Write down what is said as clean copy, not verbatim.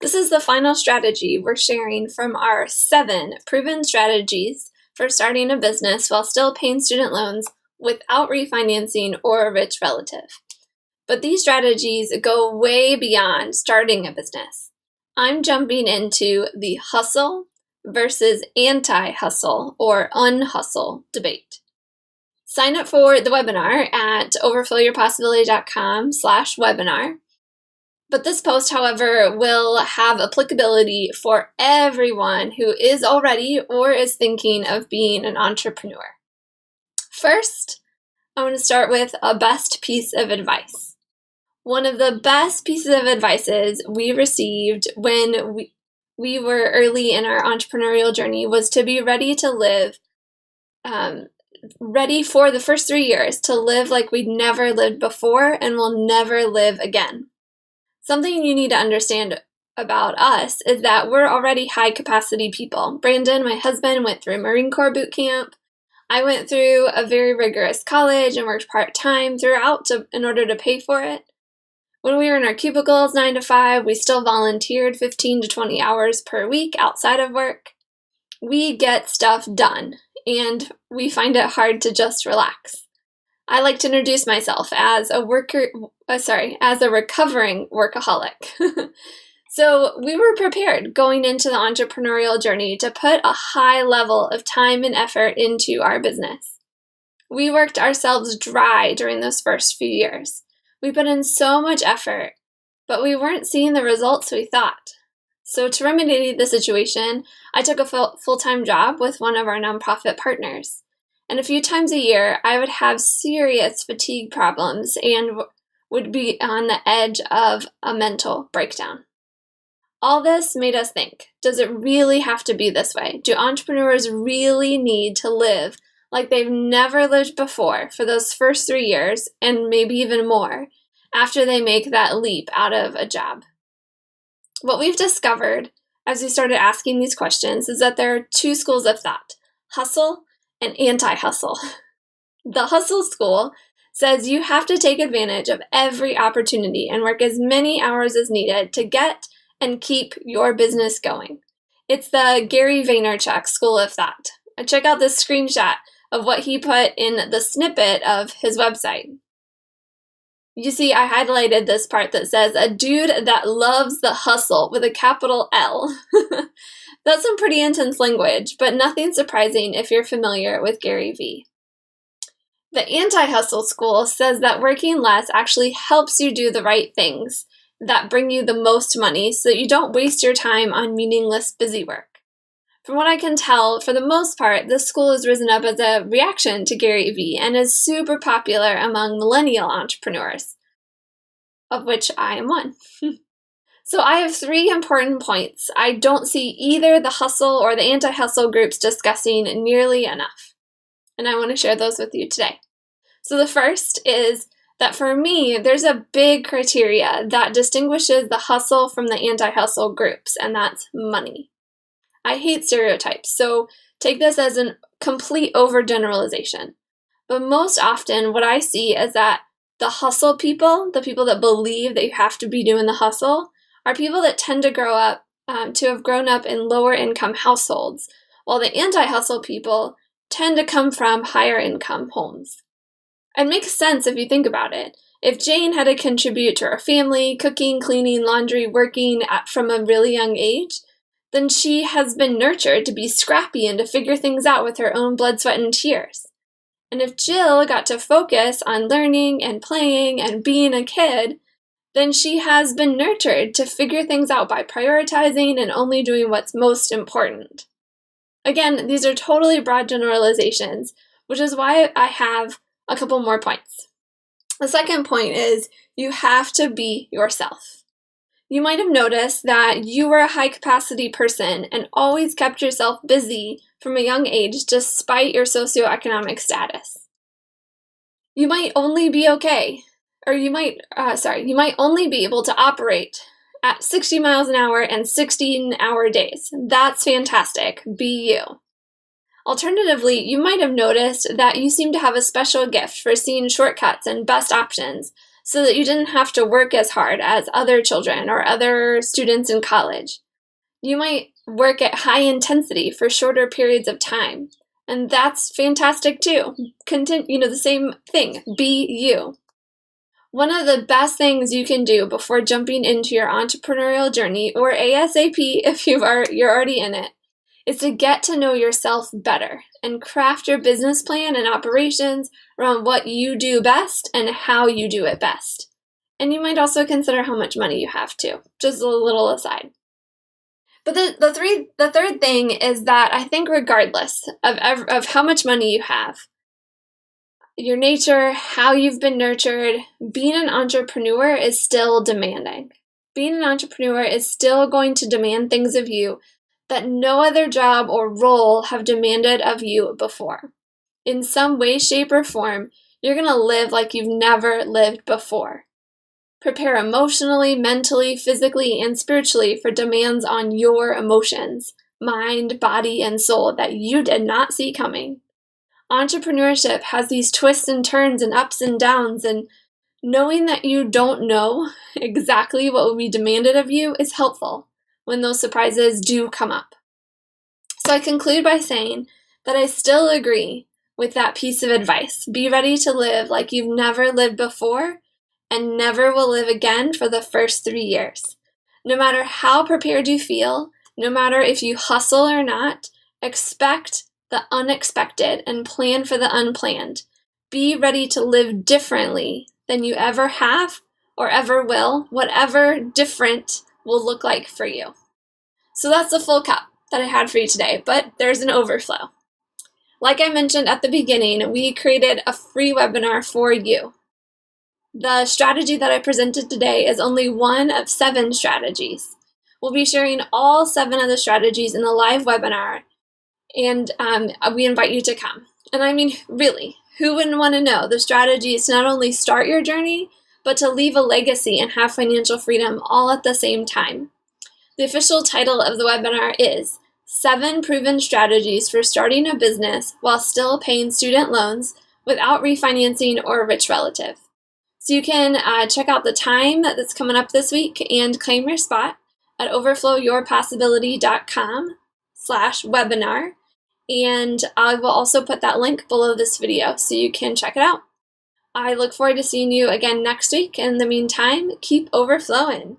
This is the final strategy we're sharing from our 7 proven strategies for starting a business while still paying student loans without refinancing or a rich relative. But these strategies go way beyond starting a business. I'm jumping into the hustle versus anti-hustle or unhustle debate. Sign up for the webinar at overflowyourpossibility.com/webinar. But this post, however, will have applicability for everyone who is already or is thinking of being an entrepreneur. First, I want to start with a best piece of advice. One of the best pieces of advice we received when we were early in our entrepreneurial journey was to be ready to live, ready for the first 3 years to live like we'd never lived before and will never live again. Something you need to understand about us is that we're already high capacity people. Brandon, my husband, went through Marine Corps boot camp. I went through a very rigorous college and worked part-time throughout in order to pay for it. When we were in our cubicles 9 to 5, we still volunteered 15 to 20 hours per week outside of work. We get stuff done, and we find it hard to just relax. I like to introduce myself as a recovering workaholic. So we were prepared going into the entrepreneurial journey to put a high level of time and effort into our business. We worked ourselves dry during those first few years. We put in so much effort, but we weren't seeing the results we thought. So to remedy the situation, I took a full-time job with one of our nonprofit partners. And a few times a year, I would have serious fatigue problems and would be on the edge of a mental breakdown. All this made us think, does it really have to be this way? Do entrepreneurs really need to live like they've never lived before for those first 3 years and maybe even more after they make that leap out of a job? What we've discovered as we started asking these questions is that there are 2 schools of thought, hustle and anti-hustle. The hustle school says you have to take advantage of every opportunity and work as many hours as needed to get and keep your business going. It's the Gary Vaynerchuk school of thought. Check out this screenshot of what he put in the snippet of his website. You see, I highlighted this part that says, a dude that loves the hustle with a capital L. That's some pretty intense language, but nothing surprising if you're familiar with Gary V. The anti-hustle school says that working less actually helps you do the right things that bring you the most money so that you don't waste your time on meaningless busy work. From what I can tell, for the most part, this school has risen up as a reaction to Gary V and is super popular among millennial entrepreneurs, of which I am one. So I have 3 important points I don't see either the hustle or the anti-hustle groups discussing nearly enough. And I want to share those with you today. So the first is that for me, there's a big criteria that distinguishes the hustle from the anti-hustle groups, and that's money. I hate stereotypes, so take this as a complete overgeneralization. But most often what I see is that the hustle people, the people that believe that you have to be doing the hustle, are people that tend to have grown up in lower income households, while the anti-hustle people tend to come from higher income homes. It makes sense if you think about it. If Jane had to contribute to her family, cooking, cleaning, laundry, working from a really young age, then she has been nurtured to be scrappy and to figure things out with her own blood, sweat, and tears. And if Jill got to focus on learning and playing and being a kid, then she has been nurtured to figure things out by prioritizing and only doing what's most important. Again, these are totally broad generalizations, which is why I have a couple more points. The second point is you have to be yourself. You might have noticed that you were a high capacity person and always kept yourself busy from a young age despite your socioeconomic status. You might only be you might only be able to operate at 60 miles an hour and 16-hour days. That's fantastic. Be you. Alternatively, you might have noticed that you seem to have a special gift for seeing shortcuts and best options, so that you didn't have to work as hard as other children or other students in college. You might work at high intensity for shorter periods of time, and that's fantastic too. The same thing, be you. One of the best things you can do before jumping into your entrepreneurial journey, or ASAP if you're already in it, is to get to know yourself better and craft your business plan and operations around what you do best and how you do it best. And you might also consider how much money you have too, just a little aside. But the third thing is that I think regardless of how much money you have, your nature, how you've been nurtured, being an entrepreneur is still demanding. Being an entrepreneur is still going to demand things of you that no other job or role have demanded of you before. In some way, shape, or form, you're going to live like you've never lived before. Prepare emotionally, mentally, physically, and spiritually for demands on your emotions, mind, body, and soul that you did not see coming. Entrepreneurship has these twists and turns and ups and downs, and knowing that you don't know exactly what will be demanded of you is helpful when those surprises do come up. So I conclude by saying that I still agree with that piece of advice. Be ready to live like you've never lived before and never will live again for the first 3 years. No matter how prepared you feel, no matter if you hustle or not, expect the unexpected and plan for the unplanned. Be ready to live differently than you ever have or ever will, whatever different will look like for you. So that's the full cup that I had for you today, but there's an overflow. Like I mentioned at the beginning, we created a free webinar for you. The strategy that I presented today is only one of 7 strategies. We'll be sharing all 7 of the strategies in the live webinar, and we invite you to come. And I mean, really, who wouldn't want to know the strategies to not only start your journey, but to leave a legacy and have financial freedom all at the same time? The official title of the webinar is 7 Proven Strategies for Starting a Business While Still Paying Student Loans Without Refinancing or a Rich Relative. So you can check out the time that's coming up this week and claim your spot at overflowyourpossibility.com/webinar. And I will also put that link below this video so you can check it out. I look forward to seeing you again next week. In the meantime, keep overflowing.